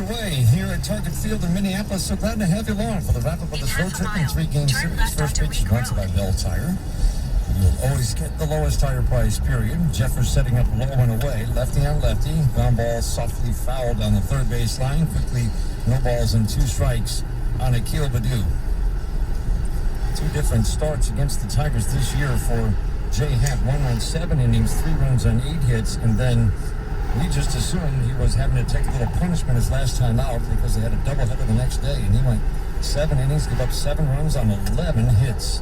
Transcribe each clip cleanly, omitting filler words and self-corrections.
Way here at Target Field in Minneapolis. So glad to have you along for the wrap-up of this road trip in 3-game series. First pitch is brought by Bell Tire. You'll always get the lowest tire price, period. Jeffers setting up low and away. Lefty on lefty. Ground ball softly fouled on the third base line. Quickly, no balls and 2 strikes on Akil Baddoo. 2 different starts against the Tigers this year for Jay Happ. 1 on 7 innings, 3 runs on 8 hits, and then we just assumed he was having to take a little punishment his last time out because they had a doubleheader the next day, and he went 7 innings, gave up 7 runs on 11 hits.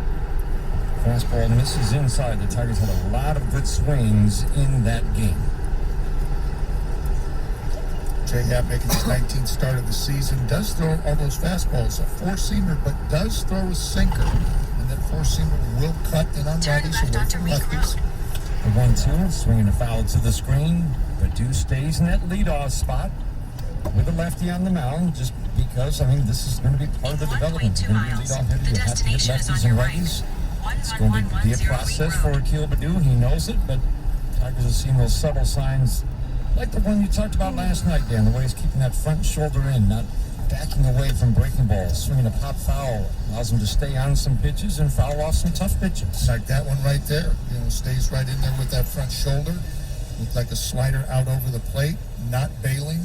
Fastball misses inside. The Tigers had a lot of good swings in that game. Jay Happ making his 19th start of the season. Does throw all those fastballs. A 4-seamer, but does throw a sinker. And that 4-seamer will cut in on righties away from lefties. The 1-2, swinging a foul to the screen. Baddoo stays in that leadoff spot with a lefty on the mound, just because, this is going to be part of the development. You're going to be leadoff hitter. You have to hit lefties and righties. It's going to be a process for Akil Baddoo. He knows it, but Tigers have seen those subtle signs, like the one you talked about last night, Dan, the way he's keeping that front shoulder in, not backing away from breaking balls, swinging a pop foul, allows him to stay on some pitches and foul off some tough pitches. Like that one right there, stays right in there with that front shoulder. Looked like a slider out over the plate, not bailing,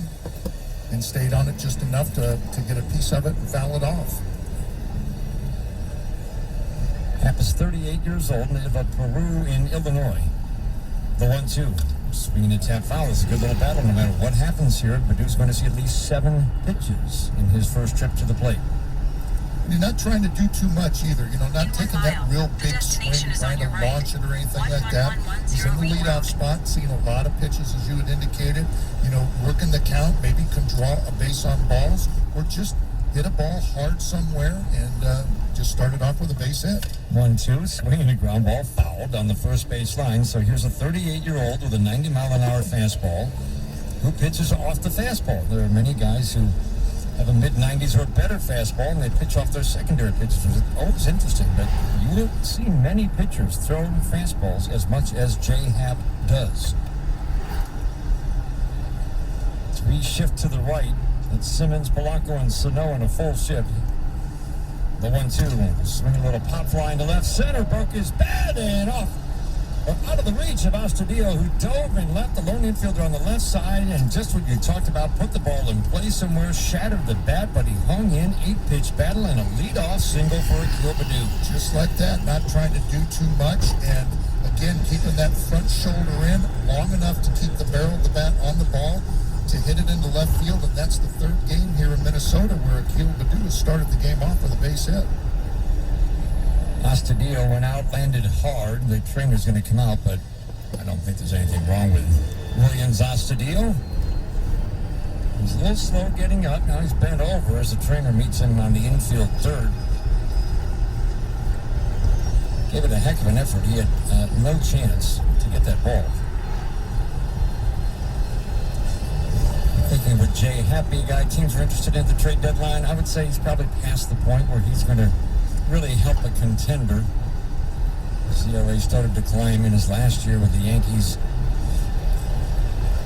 and stayed on it just enough to get a piece of it and foul it off. Happ is 38 years old, native of Peru in Illinois. The 1-2. Swinging a tap foul is a good little battle. No matter what happens here, Baddoo's going to see at least 7 pitches in his first trip to the plate. And you're not trying to do too much either. Not taking that real big swing, trying to launch it or anything like that. He's in the leadoff spot, seeing a lot of pitches, as you had indicated. Working the count, maybe can draw a base on balls, or just hit a ball hard somewhere and just started off with a base hit. 1-2, swinging a ground ball fouled on the first base line. So here's a 38-year-old with a 90-mile-an-hour fastball who pitches off the fastball. There are many guys who have a mid-90s or better fastball, and they pitch off their secondary pitches. It's always interesting, but you don't see many pitchers throwing fastballs as much as Jay Happ does. 3 shift to the right. It's Simmons, Polanco, and Sano in a full shift. The 1-2, swing a little pop flying to left center, broke his bat and off. Out of the reach of Astudillo, who dove and left the lone infielder on the left side, and just what you talked about, put the ball in play somewhere, shattered the bat, but he hung in. 8-pitch battle and a leadoff single for Akil Baddoo. Just like that, not trying to do too much, and again, keeping that front shoulder in long enough to keep the barrel of the bat on the ball to hit it into left field, and that's the 3rd game here in Minnesota where Akil Baddoo has started the game off with a base hit. Astudillo went out, landed hard. The trainer's going to come out, but I don't think there's anything wrong with Williams Astudillo. He's a little slow getting up. Now he's bent over as the trainer meets him on the infield third. Gave it a heck of an effort. He had no chance to get that ball. Thinking with Jay Happ, a guy teams are interested in the trade deadline, I would say he's probably past the point where he's going to really help a contender. His ERA started to climb in his last year with the Yankees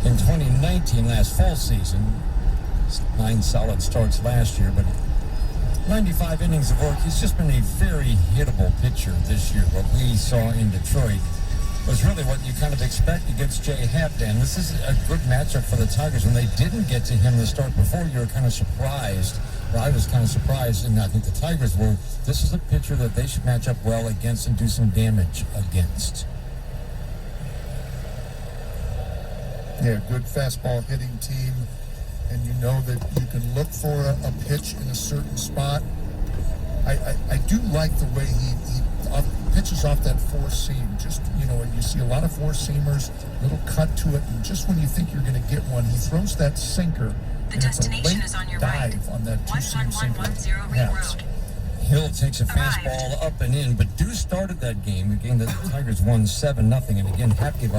in 2019, last fall season. 9 solid starts last year, but 95 innings of work. He's just been a very hittable pitcher this year. What we saw in Detroit was really what you kind of expect against Jay Happ, Dan. This is a good matchup for the Tigers. When they didn't get to him the start before, you were kind of surprised. Well, I was kind of surprised, and I think the Tigers were. This is a pitcher that they should match up well against and do some damage against. Yeah, good fastball hitting team, and you know that you can look for a pitch in a certain spot. I do like the way he pitches off that 4-seam. Just, and you see a lot of 4-seamers, little cut to it, and just when you think you're going to get one, he throws that sinker. The destination is on your right. On that 2-seam sinker. 1110 Ring Road. Hill takes a fastball up and in, but Baddoo started that game. The game that the Tigers won 7-0, and again, Happ gave up